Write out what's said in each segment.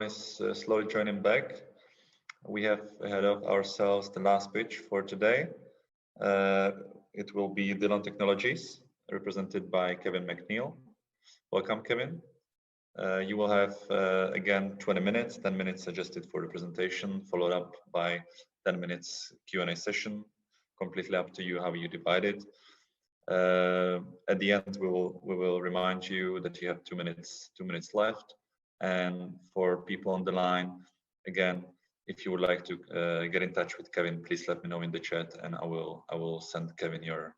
is slowly joining back, we have ahead of ourselves the last pitch for today. It will be Dilon Technologies, represented by Kevin McNeil. Welcome, Kevin. You will have, again, 20 minutes, 10 minutes suggested for the presentation, followed up by 10 minutes Q&A session, completely up to you how you divide it. At the end, we will remind you that you have 2 minutes left. And for people on the line, again, if you would like to get in touch with Kevin, please let me know in the chat, and I will send Kevin your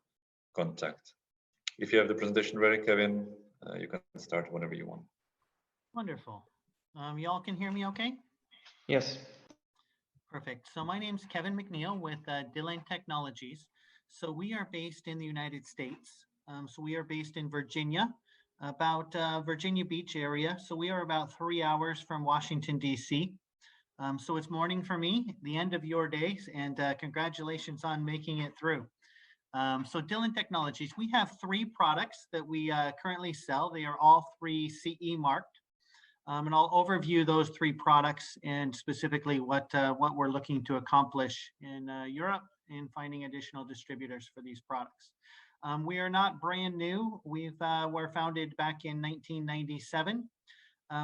contact. If you have the presentation ready, Kevin, you can start whenever you want. Wonderful. Y'all can hear me okay? Yes. Perfect. So my name's Kevin McNeil with Dilon Technologies. So we are based in the United States. So we are based in Virginia, about Virginia Beach area. So we are about 3 hours from Washington, D.C. So it's morning for me, the end of your day, and congratulations on making it through. So Dilon Technologies, we have 3 products that we currently sell. They are all 3 CE marked. And I'll overview those 3 products and specifically what we're looking to accomplish in Europe in finding additional distributors for these products. We are not brand new. We're founded back in 1997.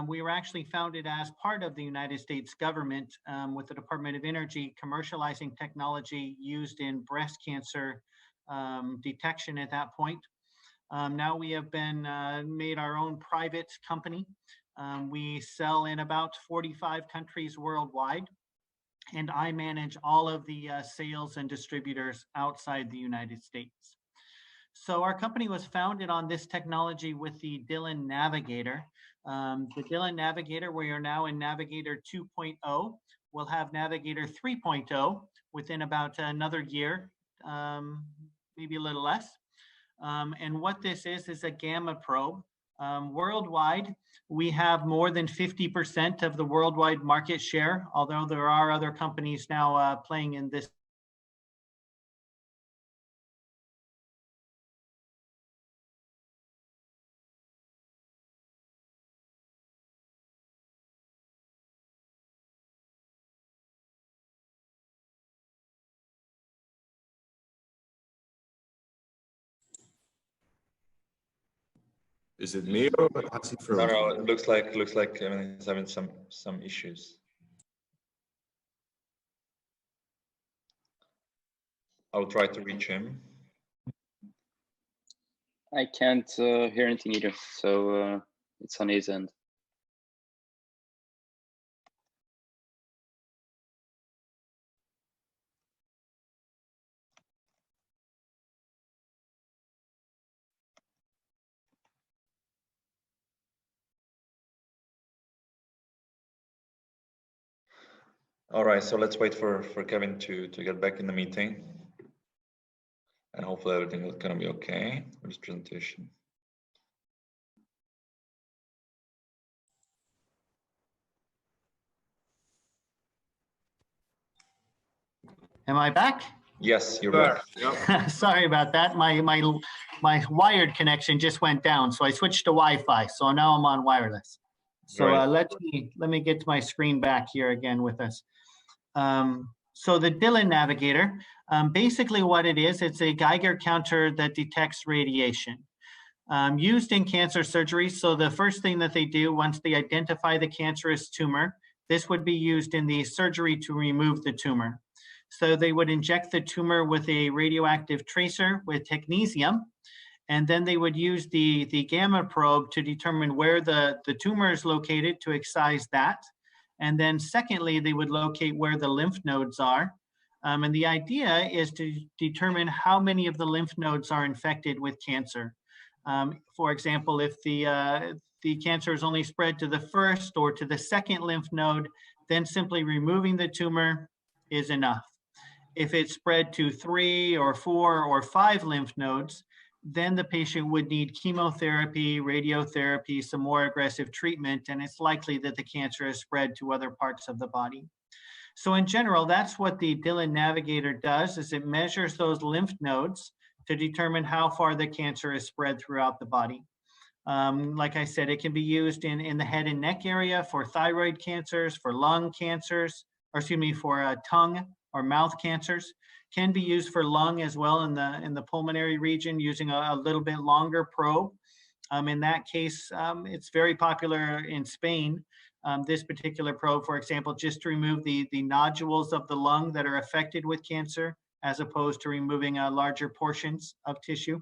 We were actually founded as part of the United States government with the Department of Energy commercializing technology used in breast cancer detection at that point. Now we have been made our own private company. We sell in about 45 countries worldwide, and I manage all of the sales and distributors outside the United States. So our company was founded on this technology with the Dilon Navigator. The Dilon Navigator, we are now in Navigator 2.0. We'll have Navigator 3.0 within about another year, maybe a little less. And what this is a gamma probe. Worldwide, we have more than 50% of the worldwide market share, although there are other companies now playing in this. Is it me or has he frozen? No, it looks like Kevin is having some issues. I'll try to reach him. I can't hear anything either, so it's on his end. All right, so let's wait for Kevin to get back in the meeting. And hopefully everything is gonna be okay with this presentation. Am I back? Yes, you're back. Yep. Sorry about that. My wired connection just went down, so I switched to Wi-Fi. So now I'm on wireless. So Right. let me get to my screen back here again with us. So the Dilon Navigator, basically what it is, it's a Geiger counter that detects radiation. Used in cancer surgery. So the first thing that they do once they identify the cancerous tumor, this would be used in the surgery to remove the tumor. So they would inject the tumor with a radioactive tracer with technetium, and then they would use the gamma probe to determine where the tumor is located to excise that. And then secondly, they would locate where the lymph nodes are. And the idea is to determine how many of the lymph nodes are infected with cancer. For example, if the cancer is only spread to the first or to the second lymph node, then simply removing the tumor is enough. If it's spread to 3 or 4 or 5 lymph nodes, then the patient would need chemotherapy, radiotherapy, some more aggressive treatment, and it's likely that the cancer is spread to other parts of the body. So in general, that's what the Dilon Navigator does, is it measures those lymph nodes to determine how far the cancer is spread throughout the body. Like I said, it can be used in the head and neck area for thyroid cancers, for lung cancers, or excuse me, for tongue or mouth cancers. Can be used for lung as well in the pulmonary region using a little bit longer probe. In that case, it's very popular in Spain. This particular probe, for example, just to remove the nodules of the lung that are affected with cancer, as opposed to removing larger portions of tissue.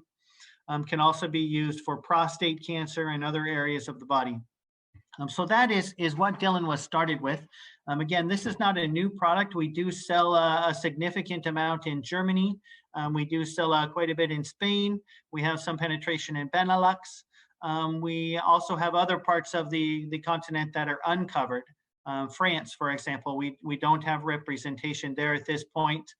Can also be used for prostate cancer and other areas of the body. So that is what Dilon was started with. Again, this is not a new product. We do sell a significant amount in Germany. We do sell quite a bit in Spain. We have some penetration in Benelux. We also have other parts of the continent that are uncovered. France, for example, we don't have representation there at this point.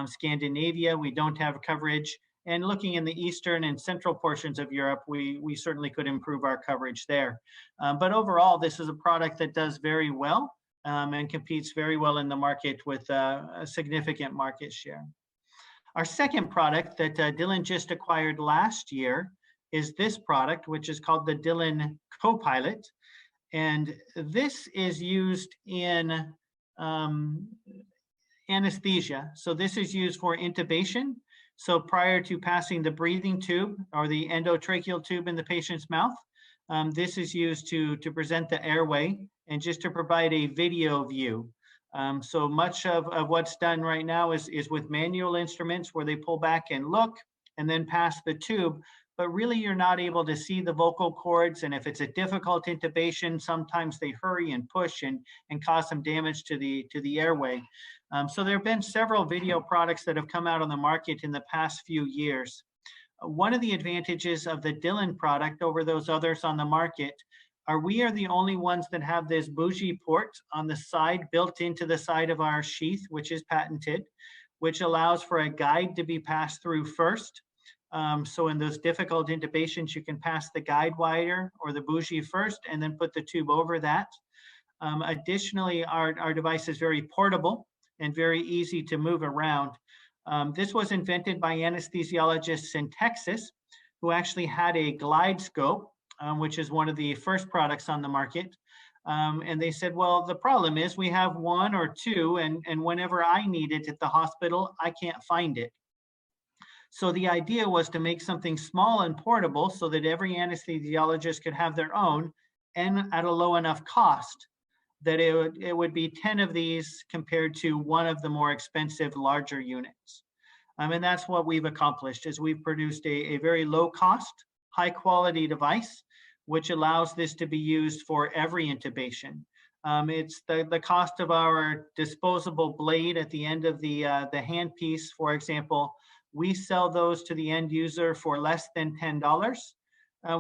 Scandinavia, we don't have coverage. And looking in the eastern and central portions of Europe, we certainly could improve our coverage there. But overall, this is a product that does very well and competes very well in the market with a significant market share. Our second product that Dilon just acquired last year is this product, which is called the Dilon Copilot. And this is used in anesthesia. So this is used for intubation. So prior to passing the breathing tube or the endotracheal tube in the patient's mouth, this is used to present the airway and just to provide a video view. So much of what's done right now is with manual instruments where they pull back and look and then pass the tube, but really you're not able to see the vocal cords. And if it's a difficult intubation, sometimes they hurry and push and cause some damage to the airway. So there have been several video products that have come out on the market in the past few years. One of the advantages of the Dilon product over those others on the market are we are the only ones that have this bougie port on the side built into the side of our sheath, which is patented, which allows for a guide to be passed through first. So in those difficult intubations, you can pass the guide wire or the bougie first and then put the tube over that. Additionally, our device is very portable and very easy to move around. This was invented by anesthesiologists in Texas who actually had a glide scope, which is one of the first products on the market. And they said, well, the problem is we have one or two, and whenever I need it at the hospital, I can't find it. So the idea was to make something small and portable so that every anesthesiologist could have their own and at a low enough cost that it would be 10 of these compared to one of the more expensive larger units. And that's what we've accomplished is we've produced a very low cost, high quality device, which allows this to be used for every intubation. It's the cost of our disposable blade at the end of the handpiece, for example. We sell those to the end user for less than $10,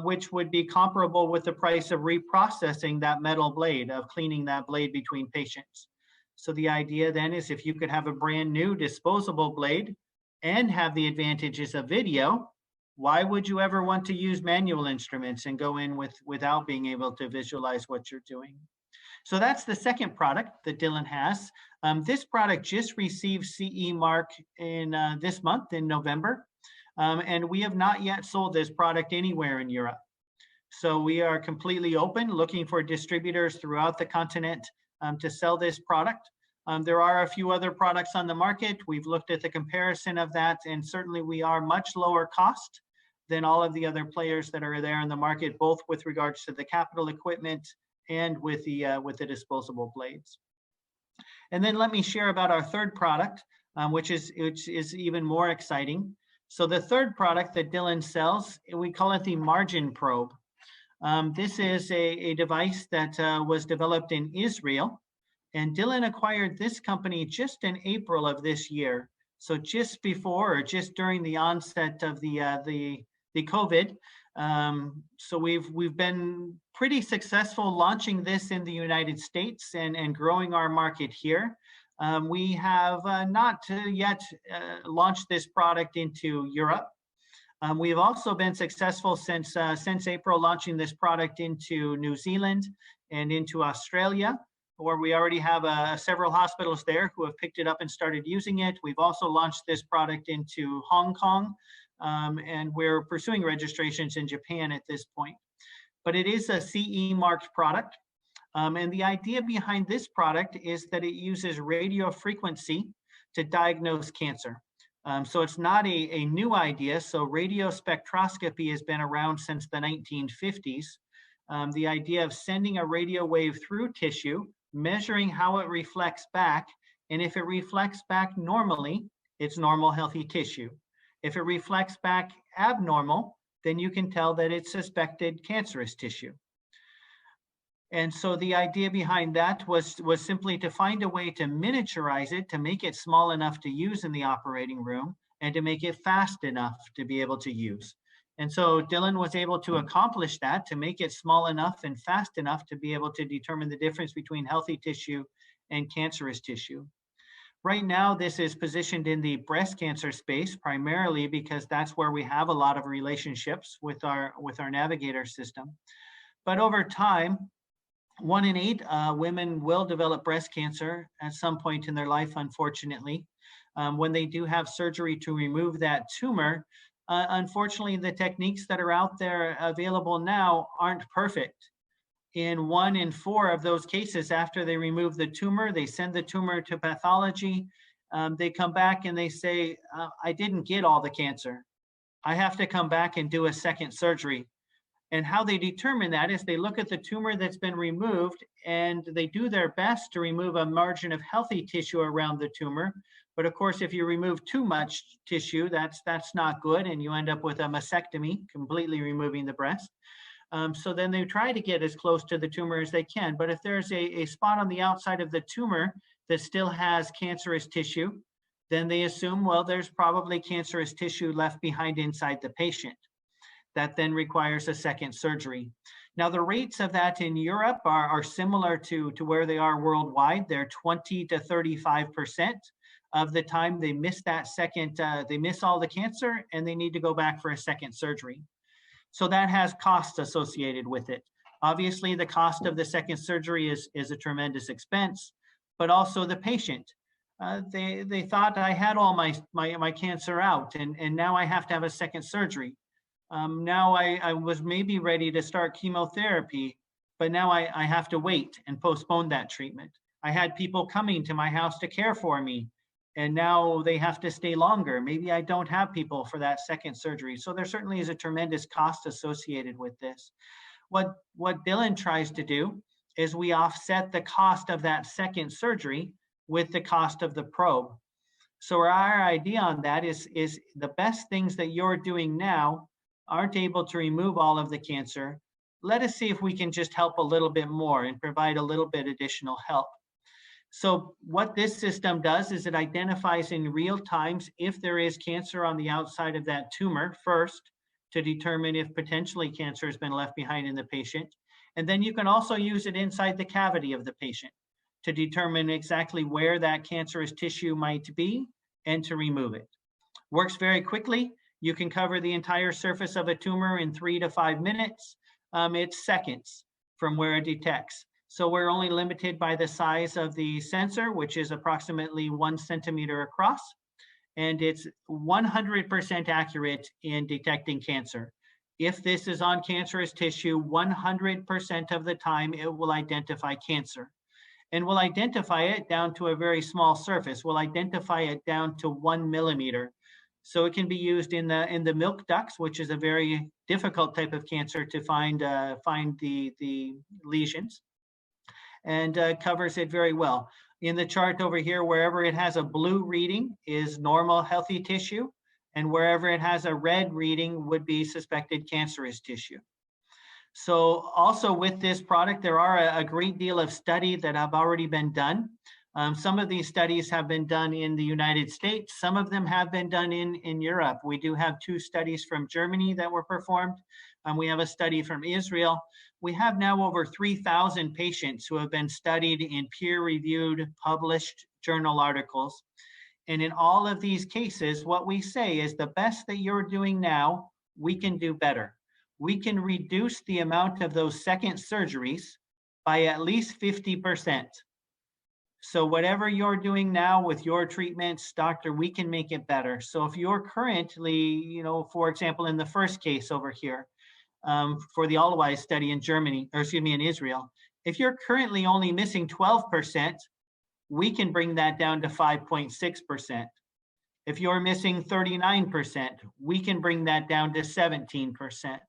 which would be comparable with the price of reprocessing that metal blade, of cleaning that blade between patients. So the idea then is if you could have a brand new disposable blade and have the advantages of video, why would you ever want to use manual instruments and go in without being able to visualize what you're doing? So that's the second product that Dilon has. This product just received CE mark in this month in November, and we have not yet sold this product anywhere in Europe. So we are completely open, looking for distributors throughout the continent to sell this product. There are a few other products on the market. We've looked at the comparison of that, and certainly we are much lower cost than all of the other players that are there in the market, both with regards to the capital equipment and with the disposable blades. And then let me share about our third product, which is even more exciting. So the third product that Dilon sells, we call it the MarginProbe. This is a device that was developed in Israel, and Dilon acquired this company just in April of this year. So just before or just during the onset of the COVID. So we've been pretty successful launching this in the United States and growing our market here. We have not yet launched this product into Europe. We've also been successful since April launching this product into New Zealand and into Australia, where we already have several hospitals there who have picked it up and started using it. We've also launched this product into Hong Kong, and we're pursuing registrations in Japan at this point. but it is a CE marked product. And the idea behind this product is that it uses radio frequency to diagnose cancer. So it's not a new idea. So radio spectroscopy has been around since the 1950s. The idea of sending a radio wave through tissue, measuring how it reflects back, and if it reflects back normally, it's normal, healthy tissue. If it reflects back abnormal, then you can tell that it's suspected cancerous tissue. And so the idea behind that was simply to find a way to miniaturize it, to make it small enough to use in the operating room, and to make it fast enough to be able to use. And so Dilon was able to accomplish that, to make it small enough and fast enough to be able to determine the difference between healthy tissue and cancerous tissue. Right now, this is positioned in the breast cancer space, primarily because that's where we have a lot of relationships with our Navigator system. But over time, 1 in 8 women will develop breast cancer at some point in their life, unfortunately. When they do have surgery to remove that tumor, unfortunately, the techniques that are out there available now aren't perfect. In 1 in 4 of those cases, after they remove the tumor, they send the tumor to pathology. They come back and they say, I didn't get all the cancer. I have to come back and do a second surgery. And how they determine that is they look at the tumor that's been removed and they do their best to remove a margin of healthy tissue around the tumor. But of course, if you remove too much tissue, that's not good, and you end up with a mastectomy, completely removing the breast. So then they try to get as close to the tumor as they can. But if there's a spot on the outside of the tumor that still has cancerous tissue, then they assume, well, there's probably cancerous tissue left behind inside the patient. That then requires a second surgery. Now, the rates of that in Europe are similar to where they are worldwide. They're 20 to 35% of the time they miss that second, they miss all the cancer and they need to go back for a second surgery. So that has costs associated with it. Obviously, the cost of the second surgery is a tremendous expense, but also the patient. They thought I had all my cancer out and now I have to have a second surgery. Now I was maybe ready to start chemotherapy, but now I have to wait and postpone that treatment. I had people coming to my house to care for me, and now they have to stay longer. Maybe I don't have people for that second surgery. So there certainly is a tremendous cost associated with this. What Dilon tries to do is we offset the cost of that second surgery with the cost of the probe. So our idea on that is the best things that you're doing now aren't able to remove all of the cancer. Let us see if we can just help a little bit more and provide a little bit additional help. So what this system does is it identifies in real time if there is cancer on the outside of that tumor first, to determine if potentially cancer has been left behind in the patient. And then you can also use it inside the cavity of the patient to determine exactly where that cancerous tissue might be and to remove it. Works very quickly. You can cover the entire surface of a tumor in 3 to 5 minutes. It's seconds from where it detects. So we're only limited by the size of the sensor, which is approximately 1 centimeter across. And it's 100% accurate in detecting cancer. If this is on cancerous tissue, 100% of the time it will identify cancer. And we'll identify it down to a very small surface. We'll identify it down to 1 millimeter. So it can be used in the milk ducts, which is a very difficult type of cancer to find the lesions, and covers it very well. In the chart over here, wherever it has a blue reading is normal healthy tissue, and wherever it has a red reading would be suspected cancerous tissue. So also with this product, there are a great deal of study that have already been done. Some of these studies have been done in the United States. Some of them have been done in Europe. We do have 2 studies from Germany that were performed. We have a study from Israel. We have now over 3,000 patients who have been studied in peer-reviewed, published journal articles. And in all of these cases, what we say is the best that you're doing now, we can do better. We can reduce the amount of those second surgeries by at least 50%. So whatever you're doing now with your treatments, doctor, we can make it better. So if you're currently, for example, in the first case over here, for the all-wise study in Germany, or excuse me, in Israel. If you're currently only missing 12%, we can bring that down to 5.6%. If you're missing 39%, we can bring that down to 17%.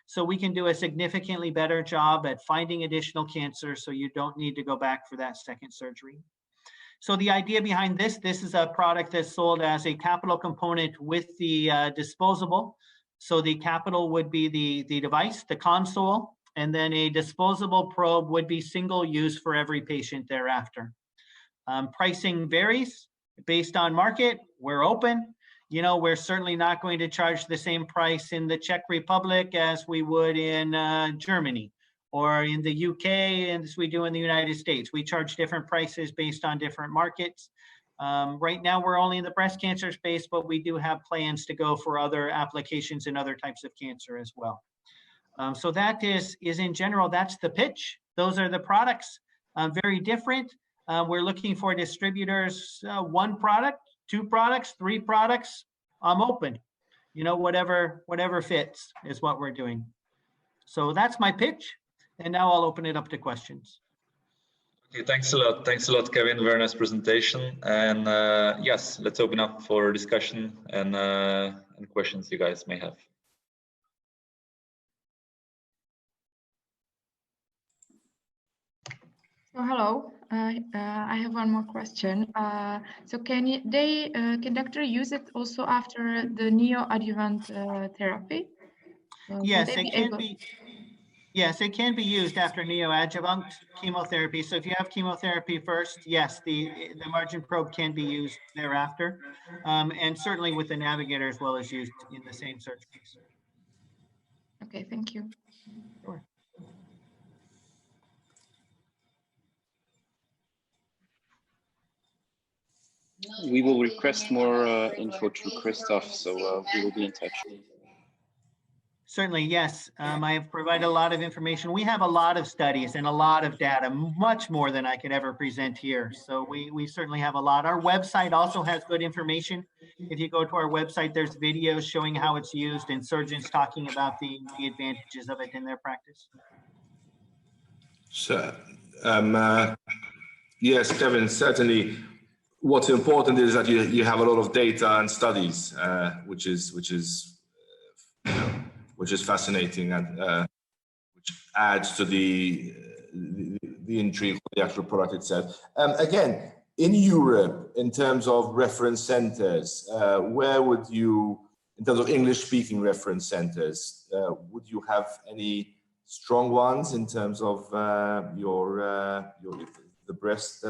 So we can do a significantly better job at finding additional cancer so you don't need to go back for that second surgery. So the idea behind this is a product that's sold as a capital component with the disposable. So the capital would be the device, the console, and then a disposable probe would be single use for every patient thereafter. Pricing varies based on market. We're open. You know, we're certainly not going to charge the same price in the Czech Republic as we would in Germany or in the UK as we do in the United States. We charge different prices based on different markets. Right now, we're only in the breast cancer space, but we do have plans to go for other applications in other types of cancer as well. So that is in general, that's the pitch. Those are the products, very different. We're looking for distributors, 1 product, 2 products, 3 products. I'm open, you know, whatever fits is what we're doing. So that's my pitch. And now I'll open it up to questions. Okay, thanks a lot. Thanks a lot, Kevin. Very nice presentation. And yes, let's open up for discussion and questions you guys may have. So hello, I have one more question. So can doctor use it also after the neoadjuvant therapy? Yes, it can be. Yes, it can be used after neoadjuvant chemotherapy. So if you have chemotherapy first, yes, the MarginProbe can be used thereafter, and certainly with the Navigator as well as used in the same surgeries. Okay, thank you. Sure. We will request more info to Christoph, so we will be in touch. Certainly, yes. I have provided a lot of information. We have a lot of studies and a lot of data, much more than I could ever present here. So we certainly have a lot. Our website also has good information. If you go to our website, there's videos showing how it's used and surgeons talking about the advantages of it in their practice. So, yes, Kevin, certainly what's important is that you have a lot of data and studies, which is fascinating and which adds to the intrigue of the actual product itself. Again, in Europe, in terms of reference centers, where would you, in terms of English-speaking reference centers, would you have any strong ones in terms of the breast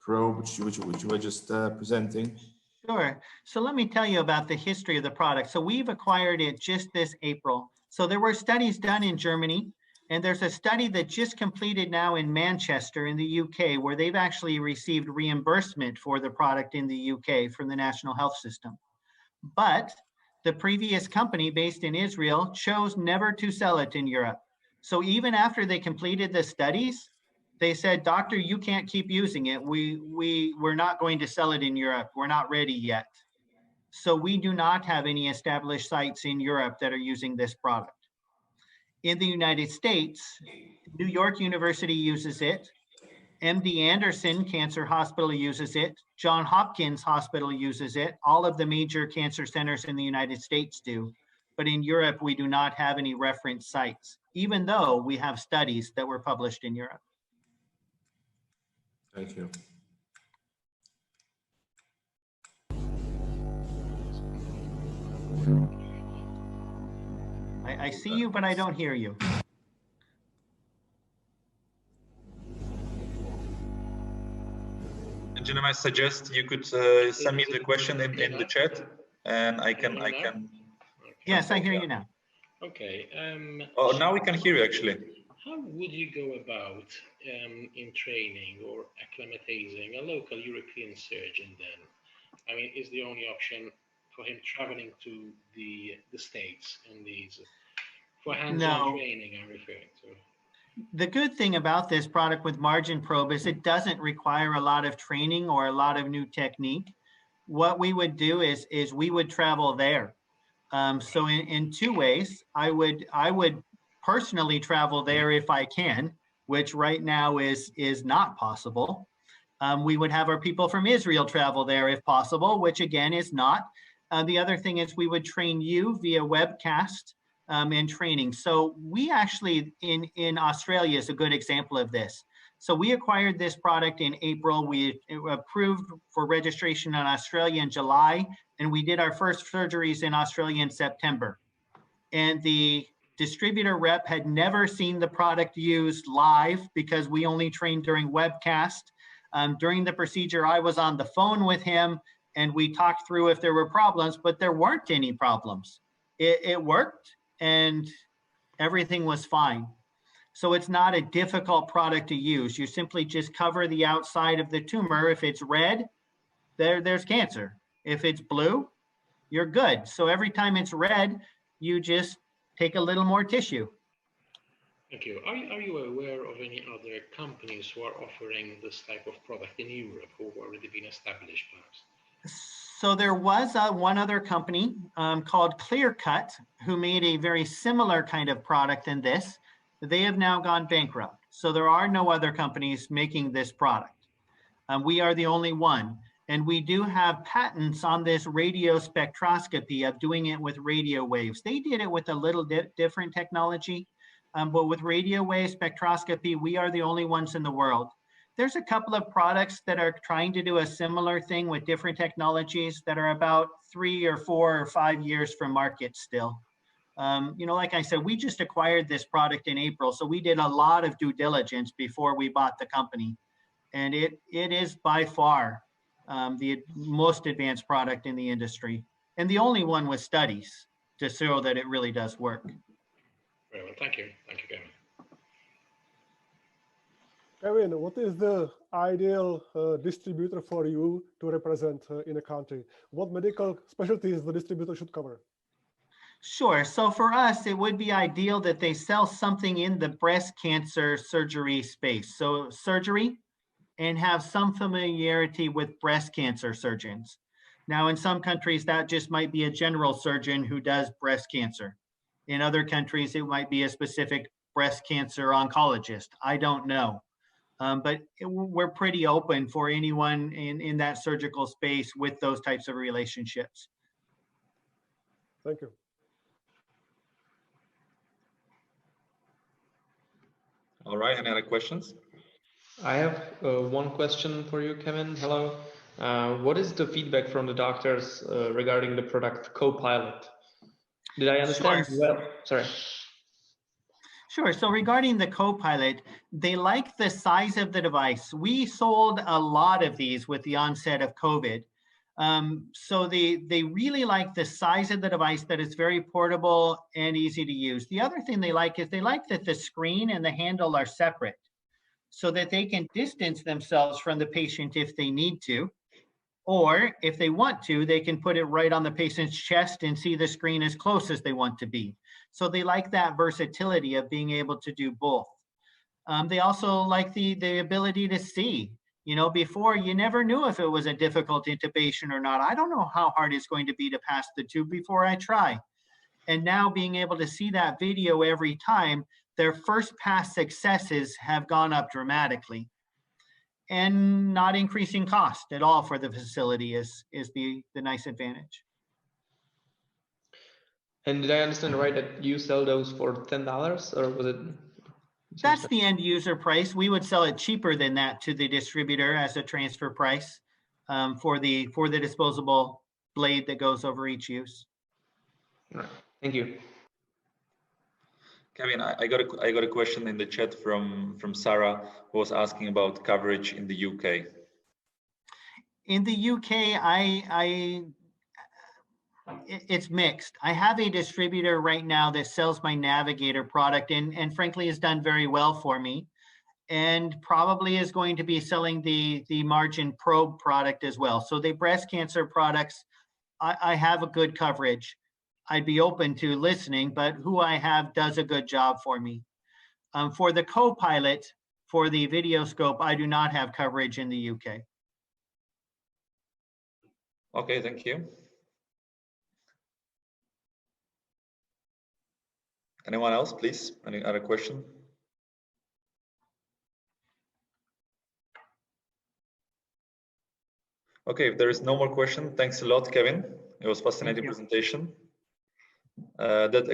probe, which you were just presenting? Sure. So let me tell you about the history of the product. So we've acquired it just this April. So there were studies done in Germany, and there's a study that just completed now in Manchester in the UK, where they've actually received reimbursement for the product in the UK from the National Health System. But the previous company based in Israel chose never to sell it in Europe. So even after they completed the studies, they said, doctor, you can't keep using it. We're not going to sell it in Europe. We're not ready yet. So we do not have any established sites in Europe that are using this product. In the United States, New York University uses it. MD Anderson Cancer Hospital uses it. Johns Hopkins Hospital uses it. All of the major cancer centers in the United States do. But in Europe, we do not have any reference sites, even though we have studies that were published in Europe. Thank you. I see you, but I don't hear you. Gentlemen, I suggest you could send me the question in the chat, and I can. Yes, I hear you now. Okay. Oh, now we can hear you actually. How would you go about in training or acclimatizing a local European surgeon then? I mean, is the only option for him traveling to the States and these for hands-on training I'm referring to? The good thing about this product with MarginProbe is it doesn't require a lot of training or a lot of new technique. What we would do is we would travel there. So in two ways, I would personally travel there if I can, which right now is not possible. We would have our people from Israel travel there if possible, which again is not. The other thing is we would train you via webcast and training. So we actually in Australia is a good example of this. So we acquired this product in April. We approved for registration in Australia in July, and we did our first surgeries in Australia in September. And the distributor rep had never seen the product used live because we only trained during webcast. During the procedure, I was on the phone with him and we talked through if there were problems, but there weren't any problems. It worked and everything was fine. So it's not a difficult product to use. You simply just cover the outside of the tumor. If it's red, there's cancer. If it's blue, you're good. So every time it's red, you just take a little more tissue. Thank you. Are you aware of any other companies who are offering this type of product in Europe who have already been established, perhaps? So there was one other company called ClearCut who made a very similar kind of product than this. They have now gone bankrupt. So there are no other companies making this product. We are the only one. And we do have patents on this radio spectroscopy of doing it with radio waves. They did it with a little different technology, but with radio wave spectroscopy, we are the only ones in the world. There's a couple of products that are trying to do a similar thing with different technologies that are about 3 or 4 or 5 years from market still. You know, like I said, we just acquired this product in April, so we did a lot of due diligence before we bought the company. And it is by far the most advanced product in the industry, and the only one with studies to show that it really does work. Very well, thank you. Thank you, Kevin. Kevin, what is the ideal distributor for you to represent in a country? What medical specialties the distributor should cover? Sure. So for us, it would be ideal that they sell something in the breast cancer surgery space. So surgery, and have some familiarity with breast cancer surgeons. Now, in some countries, that just might be a general surgeon who does breast cancer. In other countries, it might be a specific breast cancer oncologist. I don't know. But we're pretty open for anyone in that surgical space with those types of relationships. Thank you. All right, any other questions? I have one question for you, Kevin. Hello. What is the feedback from the doctors regarding the product Copilot? Did I understand well? Sorry. Sure. So regarding the Copilot, they like the size of the device. We sold a lot of these with the onset of COVID. So they really like the size of the device, that it's very portable and easy to use. The other thing they like is they like that the screen and the handle are separate so that they can distance themselves from the patient if they need to. Or if they want to, they can put it right on the patient's chest and see the screen as close as they want to be. So they like that versatility of being able to do both. They also like the ability to see. You know, before you never knew if it was a difficult intubation or not. I don't know how hard it's going to be to pass the tube before I try. And now being able to see that video every time, their first pass successes have gone up dramatically. And not increasing cost at all for the facility is the nice advantage. And did I understand right that you sell those for $10, or was it? That's the end user price. We would sell it cheaper than that to the distributor as a transfer price for the disposable blade that goes over each use. All right. Thank you. Kevin, I got a question in the chat from Sarah, who was asking about coverage in the UK. In the UK, it's mixed. I have a distributor right now that sells my Navigator product and frankly has done very well for me, and probably is going to be selling the MarginProbe product as well. So the breast cancer products, I have a good coverage. I'd be open to listening, but who I have does a good job for me. For the Copilot, for the video scope, I do not have coverage in the UK. Okay, thank you. Anyone else, please? Any other question? Okay, if there is no more question, thanks a lot, Kevin. It was a fascinating presentation. That